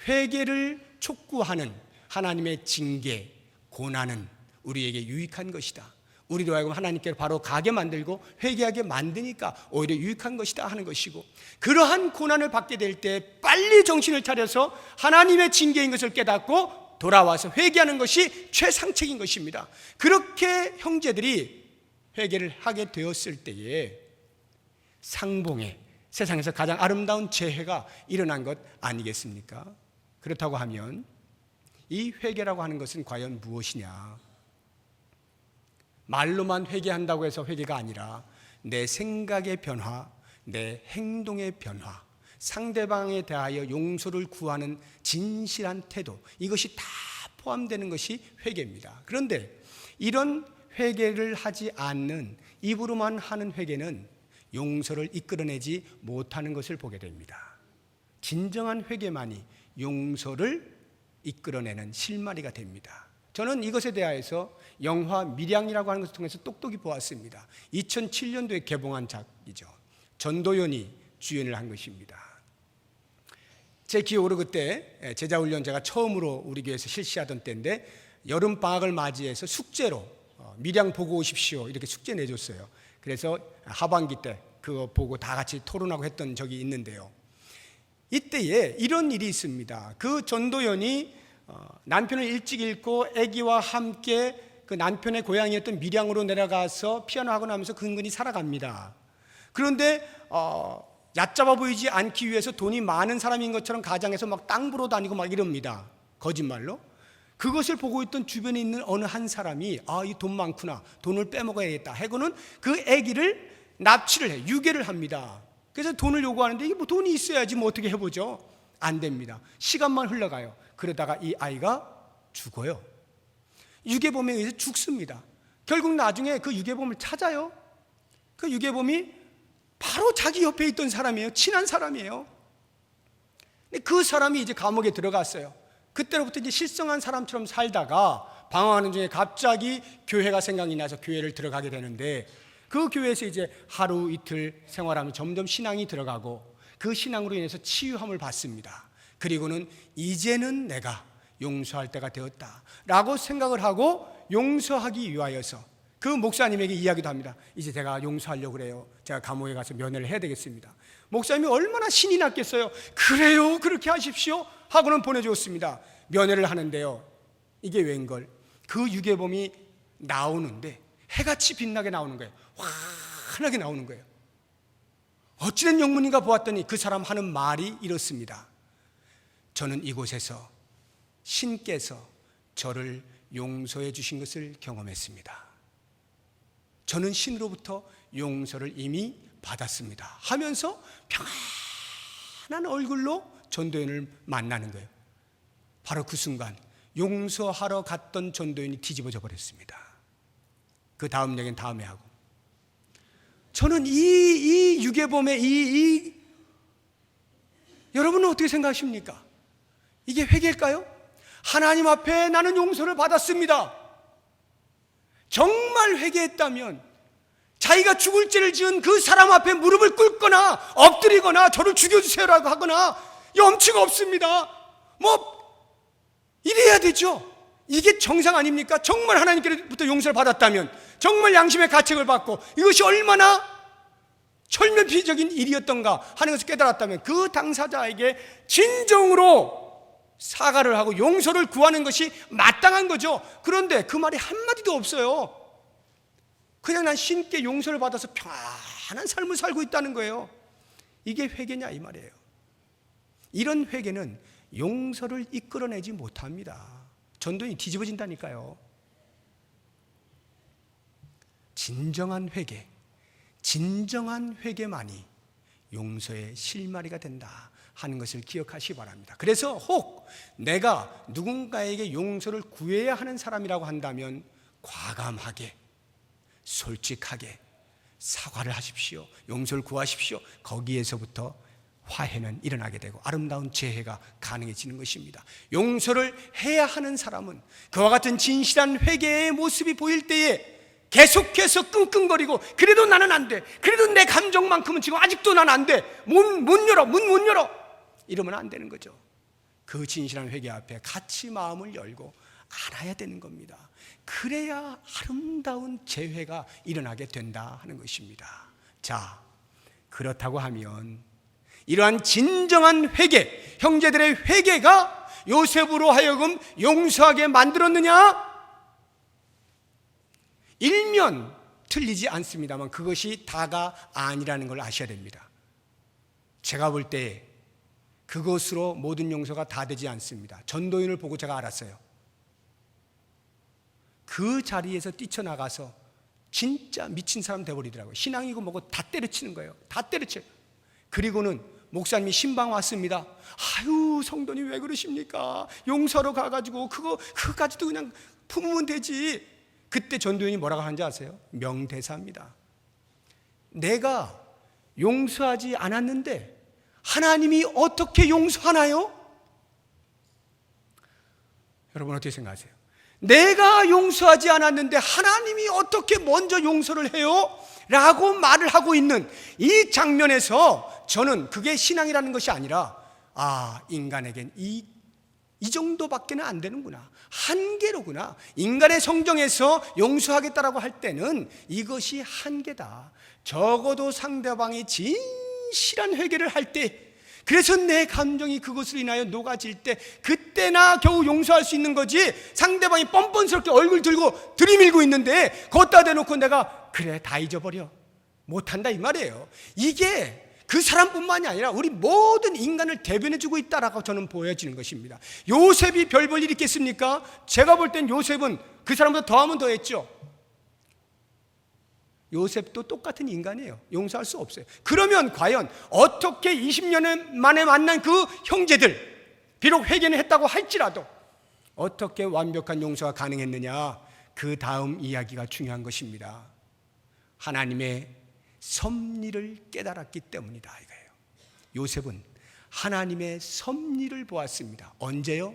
[SPEAKER 1] 회개를 촉구하는 하나님의 징계, 고난은 우리에게 유익한 것이다. 우리로 하여금 하나님께 바로 가게 만들고 회개하게 만드니까 오히려 유익한 것이다 하는 것이고, 그러한 고난을 받게 될 때 빨리 정신을 차려서 하나님의 징계인 것을 깨닫고 돌아와서 회개하는 것이 최상책인 것입니다. 그렇게 형제들이 회개를 하게 되었을 때에 상봉에 세상에서 가장 아름다운 재회가 일어난 것 아니겠습니까? 그렇다고 하면 이 회개라고 하는 것은 과연 무엇이냐? 말로만 회개한다고 해서 회개가 아니라 내 생각의 변화, 내 행동의 변화, 상대방에 대하여 용서를 구하는 진실한 태도, 이것이 다 포함되는 것이 회개입니다. 그런데 이런 회개를 하지 않는, 입으로만 하는 회개는 용서를 이끌어내지 못하는 것을 보게 됩니다. 진정한 회개만이 용서를 이끌어내는 실마리가 됩니다. 저는 이것에 대해서 영화 밀양이라고 하는 것을 통해서 똑똑히 보았습니다. 2007년도에 개봉한 작이죠. 전도연이 주연을 한 것입니다. 제 기억으로 그때 제자훈련 제가 처음으로 우리 교회에서 실시하던 때인데, 여름방학을 맞이해서 숙제로 밀양 보고 오십시오 이렇게 숙제 내줬어요. 그래서 하반기 때 그거 보고 다 같이 토론하고 했던 적이 있는데요, 이때에 이런 일이 있습니다. 그 전도연이 남편을 일찍 잃고 아기와 함께 그 남편의 고향이었던 밀양으로 내려가서 피아노 학원 하면서 근근히 살아갑니다. 그런데 얕잡아 보이지 않기 위해서 돈이 많은 사람인 것처럼 가장해서 막 땅 보러 다니고 막 이럽니다. 거짓말로. 그것을 보고 있던 주변에 있는 어느 한 사람이 이 돈 많구나, 돈을 빼먹어야겠다 하고는 그 아기를 납치를 해, 유괴를 합니다. 그래서 돈을 요구하는데 이게 뭐 돈이 있어야지 뭐 어떻게 해보죠. 안 됩니다. 시간만 흘러가요. 그러다가 이 아이가 죽어요. 유괴범에 의해서 죽습니다. 결국 나중에 그 유괴범을 찾아요. 그 유괴범이 바로 자기 옆에 있던 사람이에요. 친한 사람이에요. 근데 그 사람이 이제 감옥에 들어갔어요. 그때로부터 이제 실성한 사람처럼 살다가 방황하는 중에 갑자기 교회가 생각이 나서 교회를 들어가게 되는데, 그 교회에서 이제 하루 이틀 생활하면 점점 신앙이 들어가고 그 신앙으로 인해서 치유함을 받습니다. 그리고는 이제는 내가 용서할 때가 되었다라고 생각을 하고 용서하기 위하여서 그 목사님에게 이야기도 합니다. 이제 제가 용서하려고 그래요. 제가 감옥에 가서 면회를 해야 되겠습니다. 목사님이 얼마나 신이 났겠어요. 그래요, 그렇게 하십시오 하고는 보내주었습니다. 면회를 하는데요, 이게 웬걸, 그 유괴범이 나오는데 해같이 빛나게 나오는 거예요. 환하게 나오는 거예요. 어찌된 영문인가 보았더니 그 사람 하는 말이 이렇습니다. 저는 이곳에서 신께서 저를 용서해 주신 것을 경험했습니다. 저는 신으로부터 용서를 이미 받았습니다 하면서 평안한 얼굴로 전도연을 만나는 거예요. 바로 그 순간 용서하러 갔던 전도연이 뒤집어져 버렸습니다. 그 다음 얘기는 다음에 하고, 저는 이 유괴범의 여러분은 어떻게 생각하십니까? 이게 회개일까요? 하나님 앞에 나는 용서를 받았습니다. 정말 회개했다면 자기가 죽을 죄를 지은 그 사람 앞에 무릎을 꿇거나 엎드리거나 저를 죽여주세요라고 하거나 염치가 없습니다. 이래야 되죠. 이게 정상 아닙니까? 정말 하나님께로부터 용서를 받았다면, 정말 양심의 가책을 받고 이것이 얼마나 철면피적인 일이었던가 하는 것을 깨달았다면 그 당사자에게 진정으로 사과를 하고 용서를 구하는 것이 마땅한 거죠. 그런데 그 말이 한마디도 없어요. 그냥 난 신께 용서를 받아서 평안한 삶을 살고 있다는 거예요. 이게 회개냐 이 말이에요. 이런 회개는 용서를 이끌어내지 못합니다. 전도연이 뒤집어진다니까요. 진정한 회개, 진정한 회개만이 용서의 실마리가 된다 하는 것을 기억하시기 바랍니다. 그래서 혹 내가 누군가에게 용서를 구해야 하는 사람이라고 한다면 과감하게, 솔직하게 사과를 하십시오. 용서를 구하십시오. 거기에서부터 화해는 일어나게 되고 아름다운 재해가 가능해지는 것입니다. 용서를 해야 하는 사람은 그와 같은 진실한 회개의 모습이 보일 때에 계속해서 끙끙거리고 그래도 나는 안 돼, 그래도 내 감정만큼은 지금 아직도 난 안 돼, 문 못 열어 이러면 안 되는 거죠. 그 진실한 회개 앞에 같이 마음을 열고 알아야 되는 겁니다. 그래야 아름다운 재회가 일어나게 된다 하는 것입니다. 자, 그렇다고 하면 이러한 진정한 회개, 형제들의 회개가 요셉으로 하여금 용서하게 만들었느냐? 일면 틀리지 않습니다만 그것이 다가 아니라는 걸 아셔야 됩니다. 제가 볼 때 그것으로 모든 용서가 다 되지 않습니다. 전도인을 보고 제가 알았어요. 그 자리에서 뛰쳐나가서 진짜 미친 사람 돼버리더라고요. 신앙이고 뭐고 다 때려치는 거예요. 다 때려쳐요. 그리고는 목사님이 신방 왔습니다. 아유, 성도님 왜 그러십니까? 용서로 가가지고 그거까지도 그냥 품으면 되지. 그때 전도인이 뭐라고 하는지 아세요? 명대사입니다. 내가 용서하지 않았는데 하나님이 어떻게 용서하나요? 여러분 어떻게 생각하세요? 내가 용서하지 않았는데 하나님이 어떻게 먼저 용서를 해요? 라고 말을 하고 있는 이 장면에서 저는 그게 신앙이라는 것이 아니라 인간에겐 이 정도밖에는 안 되는구나, 한계로구나. 인간의 성정에서 용서하겠다라고 할 때는 이것이 한계다. 적어도 상대방이 진실한 회개를 할 때, 그래서 내 감정이 그것으로 인하여 녹아질 때 그때나 겨우 용서할 수 있는 거지, 상대방이 뻔뻔스럽게 얼굴 들고 들이밀고 있는데 걷다 대놓고 내가 그래 다 잊어버려 못한다 이 말이에요. 이게 그 사람뿐만이 아니라 우리 모든 인간을 대변해주고 있다라고 저는 보여지는 것입니다. 요셉이 별 볼 일 있겠습니까? 제가 볼 땐 요셉은 그 사람보다 더하면 더했죠. 요셉도 똑같은 인간이에요. 용서할 수 없어요. 그러면 과연 어떻게 20년 만에 만난 그 형제들, 비록 회개는 했다고 할지라도 어떻게 완벽한 용서가 가능했느냐, 그 다음 이야기가 중요한 것입니다. 하나님의 섭리를 깨달았기 때문이다 이거예요. 요셉은 하나님의 섭리를 보았습니다. 언제요?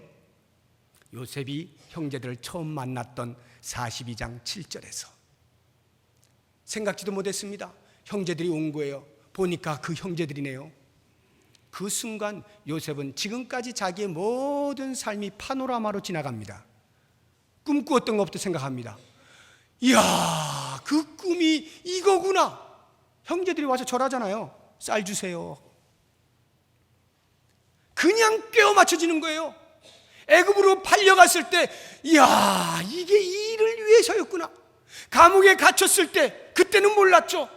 [SPEAKER 1] 요셉이 형제들을 처음 만났던 42장 7절에서 생각지도 못했습니다. 형제들이 온 거예요. 보니까 그 형제들이네요. 그 순간 요셉은 지금까지 자기의 모든 삶이 파노라마로 지나갑니다. 꿈꾸었던 것부터 생각합니다. 이야, 그 꿈이 이거구나. 형제들이 와서 절하잖아요. 쌀 주세요. 그냥 꿰어 맞춰지는 거예요. 애굽으로 팔려갔을 때 이야, 이게 이 일을 위해서였구나. 감옥에 gat혔을 때 그때는 몰랐죠.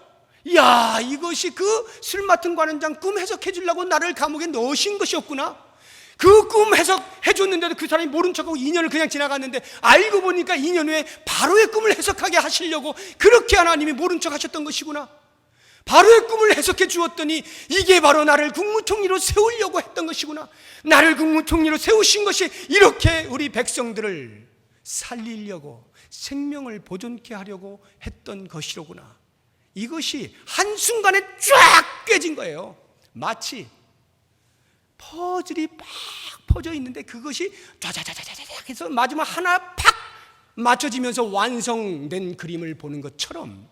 [SPEAKER 1] 이야, 이것이 그 술 맡은 관원장 꿈 해석해 주려고 나를 감옥에 넣으신 것이었구나. 그 꿈 해석해 줬는데도 그 사람이 모른 척하고 2년을 그냥 지나갔는데 알고 보니까 2년 후에 바로의 꿈을 해석하게 하시려고 그렇게 하나님이 모른 척 하셨던 것이구나. 바로의 꿈을 해석해 주었더니 이게 바로 나를 국무총리로 세우려고 했던 것이구나. 나를 국무총리로 세우신 것이 이렇게 우리 백성들을 살리려고, 생명을 보존케 하려고 했던 것이로구나. 이것이 한순간에 쫙 깨진 거예요. 마치 퍼즐이 팍 퍼져 있는데 그것이 쫙쫙쫙쫙 해서 마지막 하나 팍 맞춰지면서 완성된 그림을 보는 것처럼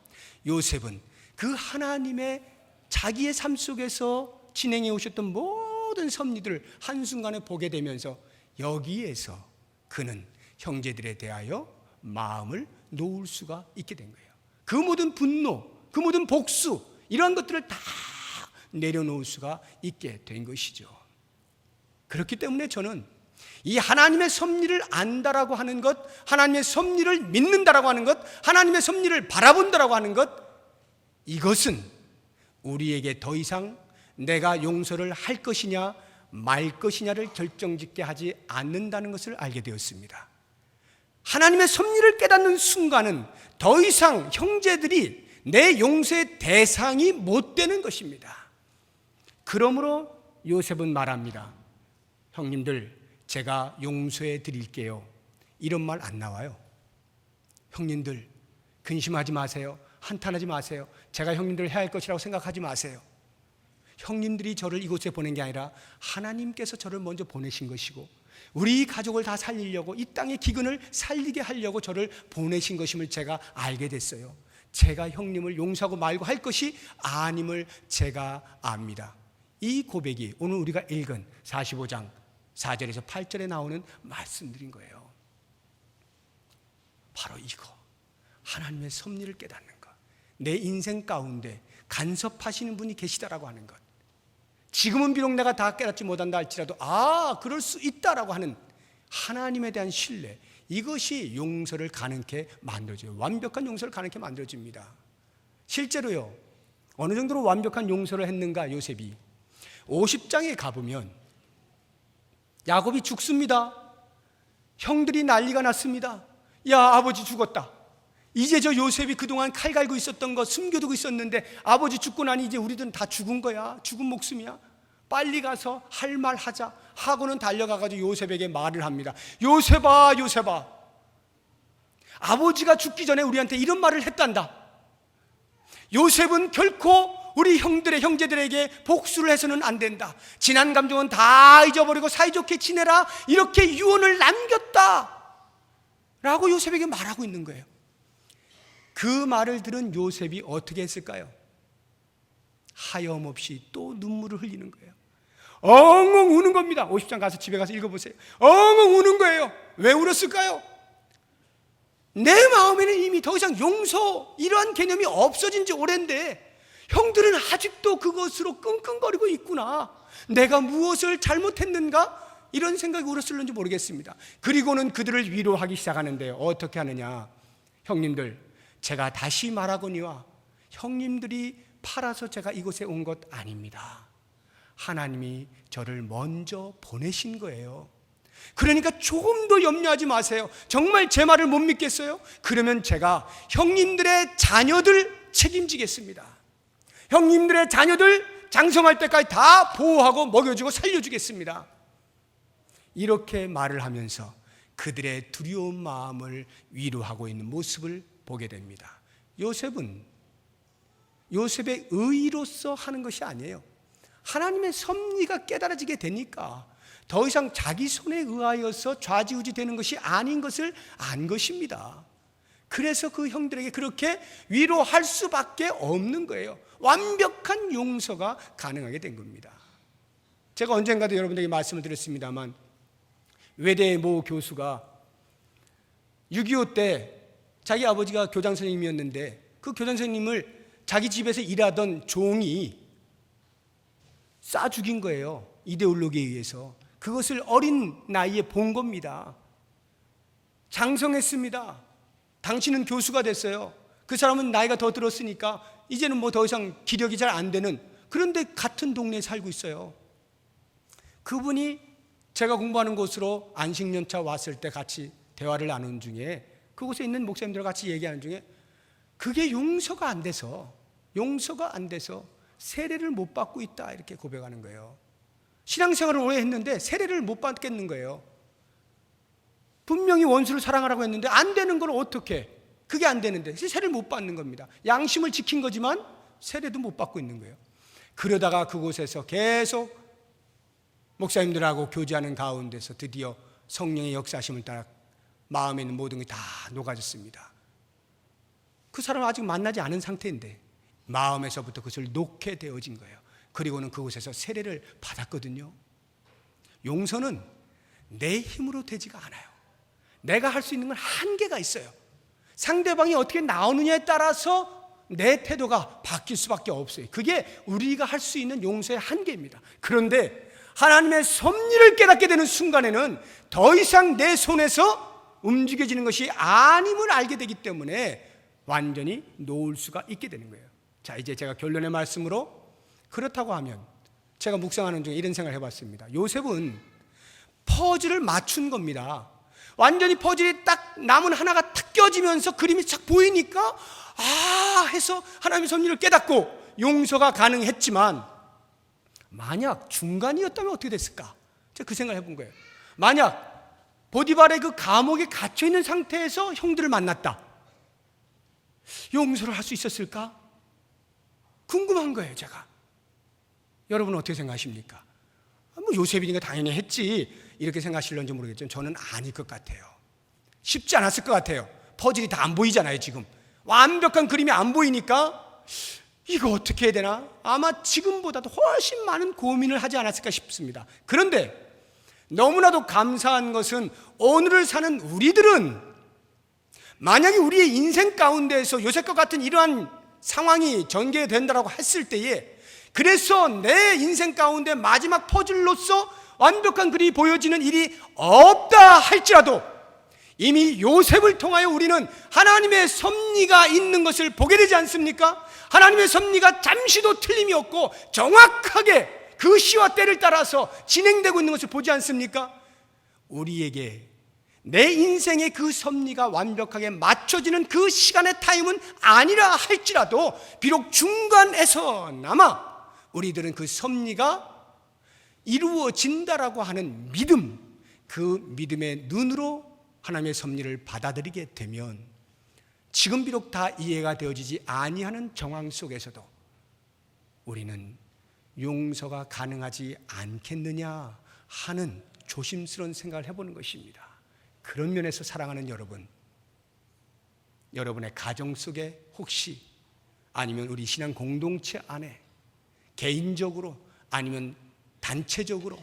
[SPEAKER 1] 요셉은 그 하나님의 자기의 삶 속에서 진행해 오셨던 모든 섭리들을 한순간에 보게 되면서 여기에서 그는 형제들에 대하여 마음을 놓을 수가 있게 된 거예요. 그 모든 분노, 그 모든 복수, 이런 것들을 다 내려놓을 수가 있게 된 것이죠. 그렇기 때문에 저는 이 하나님의 섭리를 안다라고 하는 것, 하나님의 섭리를 믿는다라고 하는 것, 하나님의 섭리를 바라본다라고 하는 것, 이것은 우리에게 더 이상 내가 용서를 할 것이냐 말 것이냐를 결정짓게 하지 않는다는 것을 알게 되었습니다. 하나님의 섭리를 깨닫는 순간은 더 이상 형제들이 내 용서의 대상이 못 되는 것입니다. 그러므로 요셉은 말합니다. 형님들, 제가 용서해 드릴게요. 이런 말 안 나와요. 형님들, 근심하지 마세요. 한탄하지 마세요. 제가 형님들을 해야 할 것이라고 생각하지 마세요. 형님들이 저를 이곳에 보낸 게 아니라 하나님께서 저를 먼저 보내신 것이고 우리 가족을 다 살리려고, 이 땅의 기근을 살리게 하려고 저를 보내신 것임을 제가 알게 됐어요. 제가 형님을 용서하고 말고 할 것이 아님을 제가 압니다. 이 고백이 오늘 우리가 읽은 45장 4절에서 8절에 나오는 말씀들인 거예요. 바로 이거, 하나님의 섭리를 깨닫는 것, 내 인생 가운데 간섭하시는 분이 계시다라고 하는 것, 지금은 비록 내가 다 깨닫지 못한다 할지라도 그럴 수 있다라고 하는 하나님에 대한 신뢰, 이것이 용서를 가능케 만들어줘요. 완벽한 용서를 가능케 만들어줍니다. 실제로요, 어느 정도로 완벽한 용서를 했는가 요셉이, 50장에 가보면 야곱이 죽습니다. 형들이 난리가 났습니다. 야, 아버지 죽었다. 이제 저 요셉이 그동안 칼 갈고 있었던 거 숨겨두고 있었는데 아버지 죽고 나니 이제 우리들은 다 죽은 거야. 죽은 목숨이야. 빨리 가서 할 말 하자 하고는 달려가가지고 요셉에게 말을 합니다. 요셉아, 요셉아, 아버지가 죽기 전에 우리한테 이런 말을 했단다. 요셉은 결코 우리 형제들에게 복수를 해서는 안 된다. 지난 감정은 다 잊어버리고 사이좋게 지내라. 이렇게 유언을 남겼다 라고 요셉에게 말하고 있는 거예요. 그 말을 들은 요셉이 어떻게 했을까요? 하염없이 또 눈물을 흘리는 거예요. 엉엉 우는 겁니다. 50장 가서 집에 가서 읽어보세요. 엉엉 우는 거예요. 왜 울었을까요? 내 마음에는 이미 더 이상 용서 이러한 개념이 없어진 지 오랜데 형들은 아직도 그것으로 끙끙거리고 있구나. 내가 무엇을 잘못했는가? 이런 생각이 울었을는지 모르겠습니다. 그리고는 그들을 위로하기 시작하는데요. 어떻게 하느냐? 형님들, 제가 다시 말하거니와 형님들이 팔아서 제가 이곳에 온 것 아닙니다. 하나님이 저를 먼저 보내신 거예요. 그러니까 조금 더 염려하지 마세요. 정말 제 말을 못 믿겠어요? 그러면 제가 형님들의 자녀들 책임지겠습니다. 형님들의 자녀들 장성할 때까지 다 보호하고 먹여주고 살려주겠습니다. 이렇게 말을 하면서 그들의 두려운 마음을 위로하고 있는 모습을 보게 됩니다. 요셉은 요셉의 의로서 하는 것이 아니에요. 하나님의 섭리가 깨달아지게 되니까 더 이상 자기 손에 의하여서 좌지우지 되는 것이 아닌 것을 안 것입니다. 그래서 그 형들에게 그렇게 위로할 수밖에 없는 거예요. 완벽한 용서가 가능하게 된 겁니다. 제가 언젠가도 여러분들에게 말씀을 드렸습니다만 외대의 모 교수가 6.25 때 자기 아버지가 교장 선생님이었는데 그 교장 선생님을 자기 집에서 일하던 종이 쏴 죽인 거예요. 이데올로기에 의해서. 그것을 어린 나이에 본 겁니다. 장성했습니다. 당신은 교수가 됐어요. 그 사람은 나이가 더 들었으니까 이제는 뭐 더 이상 기력이 잘 안 되는, 그런데 같은 동네에 살고 있어요. 그분이 제가 공부하는 곳으로 안식년차 왔을 때 같이 대화를 나눈 중에 그곳에 있는 목사님들과 같이 얘기하는 중에 그게 용서가 안 돼서 세례를 못 받고 있다 이렇게 고백하는 거예요. 신앙생활을 오래 했는데 세례를 못 받겠는 거예요. 분명히 원수를 사랑하라고 했는데 안 되는 걸 어떻게, 그게 안 되는데 세례를 못 받는 겁니다. 양심을 지킨 거지만 세례도 못 받고 있는 거예요. 그러다가 그곳에서 계속 목사님들하고 교제하는 가운데서 드디어 성령의 역사심을 따라 마음에 있는 모든 게 다 녹아졌습니다. 그 사람은 아직 만나지 않은 상태인데 마음에서부터 그것을 놓게 되어진 거예요. 그리고는 그곳에서 세례를 받았거든요. 용서는 내 힘으로 되지가 않아요. 내가 할 수 있는 건 한계가 있어요. 상대방이 어떻게 나오느냐에 따라서 내 태도가 바뀔 수밖에 없어요. 그게 우리가 할 수 있는 용서의 한계입니다. 그런데 하나님의 섭리를 깨닫게 되는 순간에는 더 이상 내 손에서 움직여지는 것이 아님을 알게 되기 때문에 완전히 놓을 수가 있게 되는 거예요. 자, 이제 제가 결론의 말씀으로, 그렇다고 하면 제가 묵상하는 중에 이런 생각을 해봤습니다. 요셉은 퍼즐을 맞춘 겁니다. 완전히 퍼즐이 딱 남은 하나가 탁 껴지면서 그림이 쫙 보이니까 해서 하나님의 섭리를 깨닫고 용서가 가능했지만, 만약 중간이었다면 어떻게 됐을까? 제가 그 생각을 해본 거예요. 만약 보디발의 그 감옥에 갇혀있는 상태에서 형들을 만났다, 용서를 할 수 있었을까? 궁금한 거예요, 제가. 여러분은 어떻게 생각하십니까? 뭐 요셉이니까 당연히 했지 이렇게 생각하실런지 모르겠지만 저는 아닐 것 같아요. 쉽지 않았을 것 같아요. 퍼즐이 다 안 보이잖아요. 지금 완벽한 그림이 안 보이니까 이거 어떻게 해야 되나? 아마 지금보다도 훨씬 많은 고민을 하지 않았을까 싶습니다. 그런데 너무나도 감사한 것은 오늘을 사는 우리들은 만약에 우리의 인생 가운데에서 요셉과 같은 이러한 상황이 전개된다고 했을 때에, 그래서 내 인생 가운데 마지막 퍼즐로서 완벽한 그림이 보여지는 일이 없다 할지라도 이미 요셉을 통하여 우리는 하나님의 섭리가 있는 것을 보게 되지 않습니까? 하나님의 섭리가 잠시도 틀림이 없고 정확하게 그 시와 때를 따라서 진행되고 있는 것을 보지 않습니까? 우리에게 내 인생의 그 섭리가 완벽하게 맞춰지는 그 시간의 타임은 아니라 할지라도 비록 중간에서나마 우리들은 그 섭리가 이루어진다라고 하는 믿음, 그 믿음의 눈으로 하나님의 섭리를 받아들이게 되면 지금 비록 다 이해가 되어지지 아니하는 정황 속에서도 우리는 용서가 가능하지 않겠느냐 하는 조심스러운 생각을 해보는 것입니다. 그런 면에서 사랑하는 여러분, 여러분의 가정 속에 혹시 아니면 우리 신앙 공동체 안에 개인적으로 아니면 단체적으로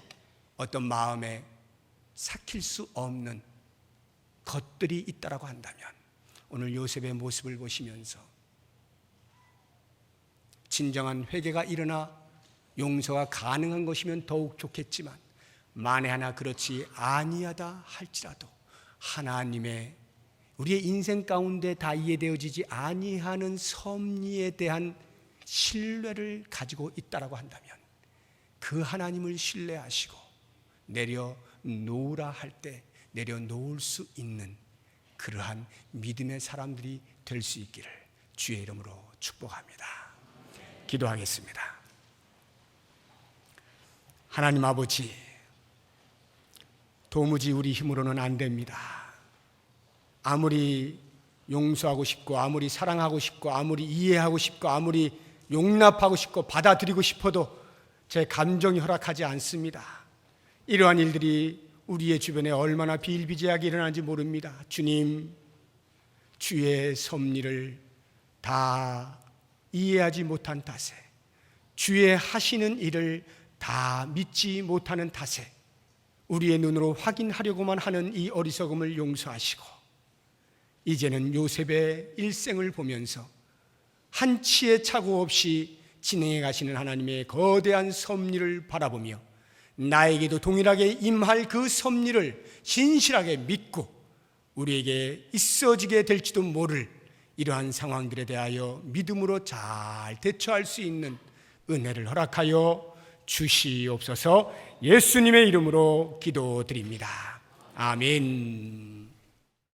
[SPEAKER 1] 어떤 마음에 삭힐 수 없는 것들이 있다라고 한다면 오늘 요셉의 모습을 보시면서 진정한 회개가 일어나 용서가 가능한 것이면 더욱 좋겠지만 만에 하나 그렇지 아니하다 할지라도 하나님의 우리의 인생 가운데 다 이해되어지지 아니하는 섭리에 대한 신뢰를 가지고 있다라고 한다면 그 하나님을 신뢰하시고 내려놓으라 할 때 내려놓을 수 있는 그러한 믿음의 사람들이 될 수 있기를 주의 이름으로 축복합니다. 기도하겠습니다. 하나님 아버지, 도무지 우리 힘으로는 안 됩니다. 아무리 용서하고 싶고 아무리 사랑하고 싶고 아무리 이해하고 싶고 아무리 용납하고 싶고 받아들이고 싶어도 제 감정이 허락하지 않습니다. 이러한 일들이 우리의 주변에 얼마나 비일비재하게 일어나는지 모릅니다. 주님, 주의 섭리를 다 이해하지 못한 탓에 주의 하시는 일을 다 믿지 못하는 탓에 우리의 눈으로 확인하려고만 하는 이 어리석음을 용서하시고 이제는 요셉의 일생을 보면서 한치의 착오 없이 진행해 가시는 하나님의 거대한 섭리를 바라보며 나에게도 동일하게 임할 그 섭리를 신실하게 믿고 우리에게 있어지게 될지도 모를 이러한 상황들에 대하여 믿음으로 잘 대처할 수 있는 은혜를 허락하여 주시옵소서. 예수님의 이름으로 기도드립니다. 아멘.